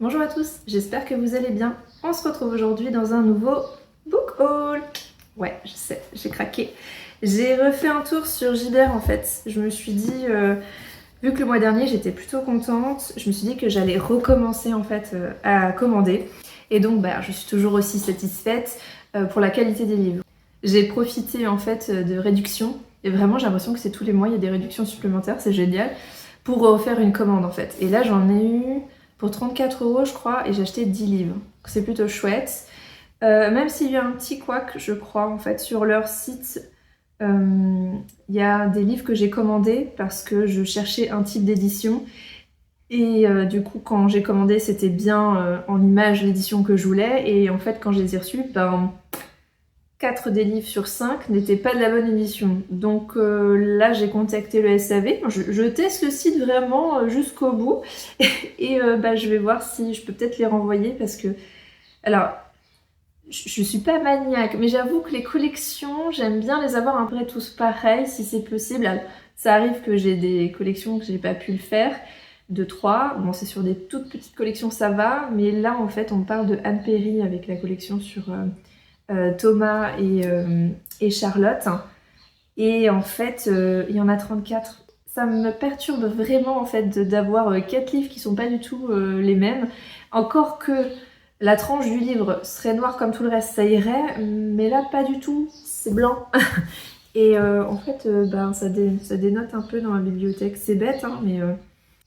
Bonjour à tous, j'espère que vous allez bien. On se retrouve aujourd'hui dans un nouveau book haul. Ouais, je sais, j'ai craqué. J'ai refait un tour sur Gibert en fait. Je me suis dit, vu que le mois dernier j'étais plutôt contente, je me suis dit que j'allais recommencer en fait à commander. Et donc je suis toujours aussi satisfaite pour la qualité des livres. J'ai profité en fait de réductions. Et vraiment j'ai l'impression que c'est tous les mois il y a des réductions supplémentaires, c'est génial. Pour refaire une commande en fait. Et là j'en ai eu pour 34 € je crois, et j'ai acheté 10 livres. C'est plutôt chouette. Même s'il y a un petit couac, je crois, en fait, sur leur site, il y a des livres que j'ai commandés parce que je cherchais un type d'édition. Et du coup, quand j'ai commandé, c'était bien en image l'édition que je voulais. Et en fait, quand je les ai reçus, 4 des livres sur 5 n'étaient pas de la bonne édition. Donc là, j'ai contacté le SAV. Je teste le site vraiment jusqu'au bout. Et je vais voir si je peux peut-être les renvoyer parce que... Alors, je suis pas maniaque, mais j'avoue que les collections, j'aime bien les avoir un peu tous pareils si c'est possible. Alors, ça arrive que j'ai des collections que j'ai pas pu le faire. De 3. Bon, c'est sur des toutes petites collections, ça va. Mais là, en fait, on parle de Anne Perry avec la collection sur... Thomas et Charlotte. Et en fait, il y en a 34. Ça me perturbe vraiment en fait d'avoir 4 livres qui sont pas du tout les mêmes. Encore que la tranche du livre serait noire comme tout le reste, ça irait, mais là pas du tout, c'est blanc. Et en fait, ça dénote un peu dans la bibliothèque. C'est bête, hein, mais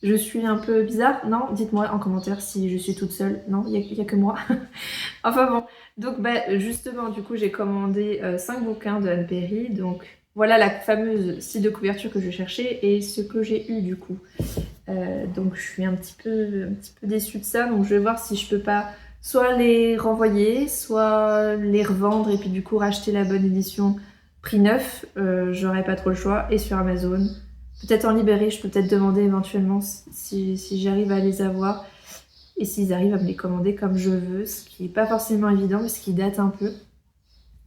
je suis un peu bizarre. Non, dites-moi en commentaire si je suis toute seule. Non, il y a que moi. Enfin bon, donc justement, du coup, j'ai commandé 5 bouquins de Anne Perry. Donc voilà la fameuse style de couverture que je cherchais et ce que j'ai eu du coup. Donc je suis un petit peu déçue de ça. Donc je vais voir si je peux pas soit les renvoyer, soit les revendre et puis du coup racheter la bonne édition prix neuf. J'aurais pas trop le choix. Et sur Amazon, peut-être en librairie, je peux peut-être demander éventuellement si j'arrive à les avoir. Et s'ils arrivent à me les commander comme je veux, ce qui n'est pas forcément évident, mais ce qui date un peu.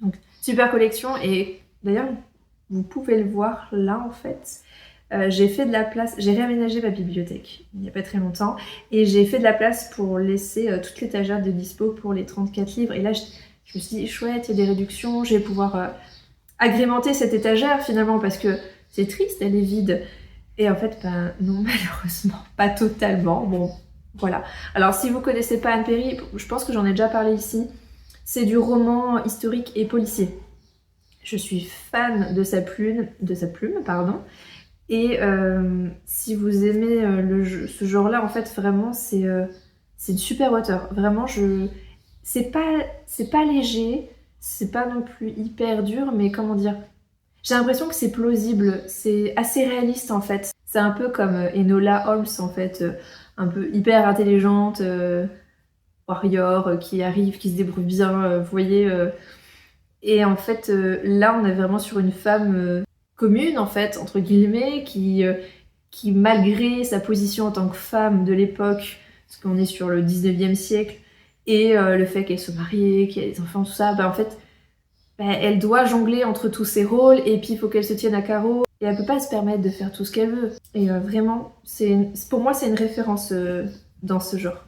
Donc, super collection. Et d'ailleurs, vous pouvez le voir là, en fait. J'ai fait de la place, j'ai réaménagé ma bibliothèque il n'y a pas très longtemps. Et j'ai fait de la place pour laisser toute l'étagère de dispo pour les 34 livres. Et là, je me suis dit, chouette, il y a des réductions, je vais pouvoir agrémenter cette étagère finalement, parce que c'est triste, elle est vide. Et en fait, non, malheureusement, pas totalement. Bon, voilà. Alors, si vous connaissez pas Anne Perry, je pense que j'en ai déjà parlé ici. C'est du roman historique et policier. Je suis fan de sa plume, pardon. Et si vous aimez ce genre-là, en fait, vraiment, c'est une super auteure. Vraiment, c'est pas léger, c'est pas non plus hyper dur, mais comment dire, j'ai l'impression que c'est plausible, c'est assez réaliste en fait. C'est un peu comme Enola Holmes en fait, un peu hyper intelligente, warrior, qui arrive, qui se débrouille bien, vous voyez. Et en fait, là on est vraiment sur une femme commune en fait, entre guillemets, qui malgré sa position en tant que femme de l'époque, parce qu'on est sur le 19e siècle, et le fait qu'elle soit mariée, qu'elle ait des enfants, tout ça, en fait elle doit jongler entre tous ses rôles et puis il faut qu'elle se tienne à carreau et elle peut pas se permettre de faire tout ce qu'elle veut. Et vraiment, pour moi, c'est une référence dans ce genre.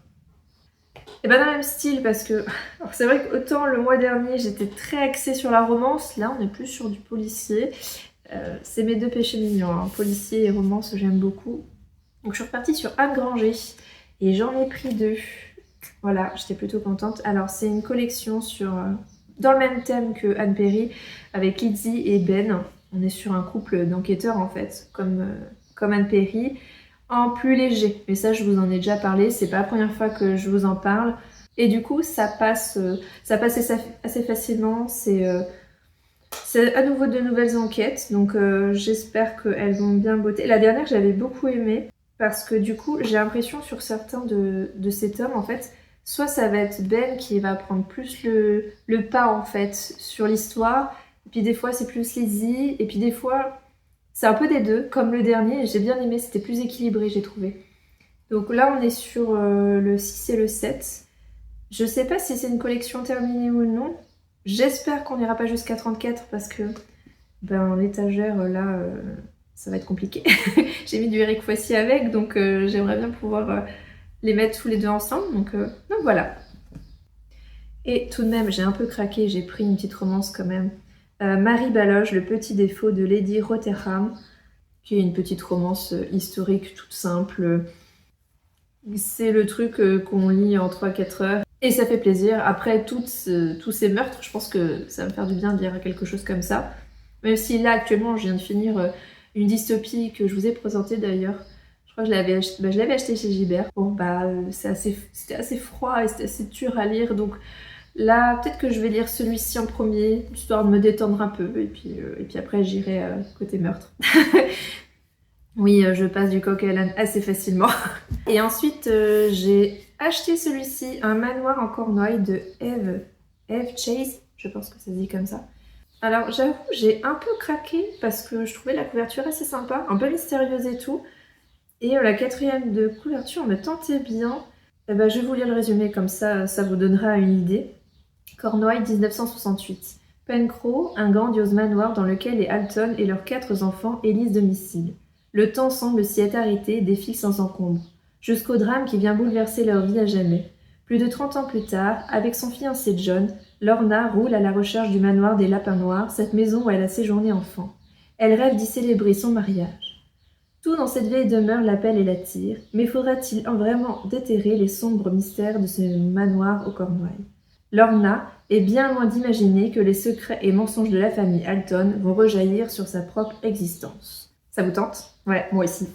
Et dans le même style parce que alors c'est vrai qu'autant le mois dernier j'étais très axée sur la romance, là on est plus sur du policier. C'est mes deux péchés mignons, hein. Policier et romance, j'aime beaucoup. Donc je suis repartie sur Anne Granger et j'en ai pris 2. Voilà, j'étais plutôt contente. Alors c'est une collection dans le même thème que Anne Perry, avec Lizzie et Ben. On est sur un couple d'enquêteurs en fait, comme Anne Perry, en plus léger. Mais ça, je vous en ai déjà parlé, c'est pas la première fois que je vous en parle. Et du coup, ça passe assez facilement. C'est à nouveau de nouvelles enquêtes, donc j'espère qu'elles vont bien botter. La dernière, j'avais beaucoup aimé, parce que du coup, j'ai l'impression sur certains de ces tomes, en fait, soit ça va être Ben qui va prendre plus le pas, en fait, sur l'histoire, et puis des fois c'est plus Lizzie, et puis des fois c'est un peu des deux, comme le dernier, et j'ai bien aimé, c'était plus équilibré, j'ai trouvé. Donc là, on est sur le 6 et le 7. Je sais pas si c'est une collection terminée ou non. J'espère qu'on n'ira pas jusqu'à 34 parce que l'étagère là, ça va être compliqué. J'ai mis du Eric Foissy avec, donc j'aimerais bien pouvoir les mettre tous les deux ensemble. Donc voilà. Et tout de même, j'ai un peu craqué, j'ai pris une petite romance quand même. Marie Baloche, Le petit défaut de Lady Rotherham, qui est une petite romance historique toute simple. C'est le truc qu'on lit en 3-4 heures. Et ça fait plaisir. Après tous ces meurtres, je pense que ça va me faire du bien de lire quelque chose comme ça. Même si là, actuellement, je viens de finir une dystopie que je vous ai présentée d'ailleurs. Je crois que je l'avais acheté chez Gibert. Bon, c'était assez froid et c'était assez dur à lire. Donc là, peut-être que je vais lire celui-ci en premier, histoire de me détendre un peu. Et puis après, j'irai côté meurtre. Oui, je passe du coq à l'âne assez facilement. Et ensuite, j'ai acheté celui-ci, un manoir en Cornouailles de Eve Chase, je pense que ça se dit comme ça. Alors j'avoue, j'ai un peu craqué parce que je trouvais la couverture assez sympa, un peu mystérieuse et tout. Et la quatrième de couverture me tentait bien. Eh ben, je vais vous lire le résumé, comme ça vous donnera une idée. Cornouailles 1968. Pencrow, un grandiose manoir dans lequel les Alton et leurs 4 enfants élisent domicile. Le temps semble s'y être arrêté, défile sans encombre, jusqu'au drame qui vient bouleverser leur vie à jamais. Plus de 30 ans plus tard, avec son fiancé John, Lorna roule à la recherche du manoir des Lapins Noirs, cette maison où elle a séjourné enfant. Elle rêve d'y célébrer son mariage. Tout dans cette vieille demeure l'appelle et l'attire, mais faudra-t-il vraiment déterrer les sombres mystères de ce manoir aux Cornouailles? Lorna est bien loin d'imaginer que les secrets et mensonges de la famille Alton vont rejaillir sur sa propre existence. Ça vous tente? Ouais, moi aussi.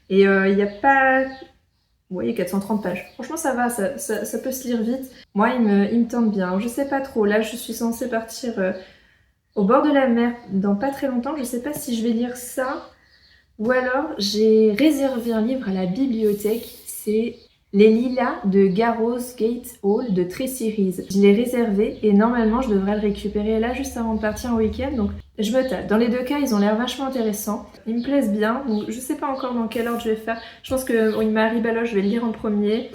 Et il n'y a pas... Vous voyez, 430 pages. Franchement, ça va, ça peut se lire vite. Moi, il me tente bien. Je sais pas trop. Là, je suis censée partir au bord de la mer dans pas très longtemps. Je sais pas si je vais lire ça. Ou alors, j'ai réservé un livre à la bibliothèque. C'est Les Lilas de Garrow's Gate Hall de Tracy Rees. Je l'ai réservé et normalement, je devrais le récupérer là juste avant de partir en week-end. Donc, je me tâte. Dans les deux cas, ils ont l'air vachement intéressants. Ils me plaisent bien. Donc, je sais pas encore dans quel ordre je vais faire. Je pense que Marie Baloche, je vais le lire en premier.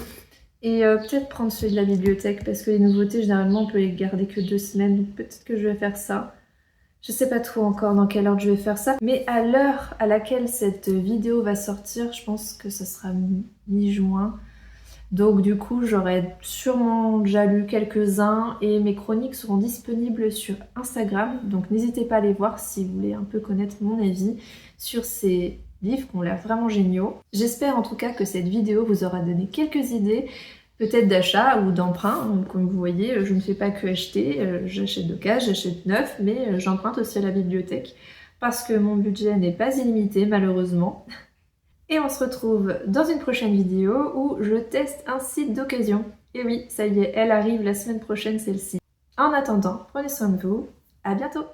Et peut-être prendre celui de la bibliothèque parce que les nouveautés, généralement, on peut les garder que 2 semaines. Donc, peut-être que je vais faire ça. Je sais pas trop encore dans quel ordre je vais faire ça, mais à l'heure à laquelle cette vidéo va sortir, je pense que ça sera mi-juin. Donc du coup, j'aurai sûrement déjà lu quelques-uns et mes chroniques seront disponibles sur Instagram. Donc n'hésitez pas à les voir si vous voulez un peu connaître mon avis sur ces livres qui ont l'air vraiment géniaux. J'espère en tout cas que cette vidéo vous aura donné quelques idées, peut-être d'achat ou d'emprunt. Comme vous voyez, je ne fais pas que acheter, j'achète d'occasion, j'achète neuf, mais j'emprunte aussi à la bibliothèque parce que mon budget n'est pas illimité malheureusement. Et on se retrouve dans une prochaine vidéo où je teste un site d'occasion. Et oui, ça y est, elle arrive la semaine prochaine celle-ci. En attendant, prenez soin de vous, à bientôt!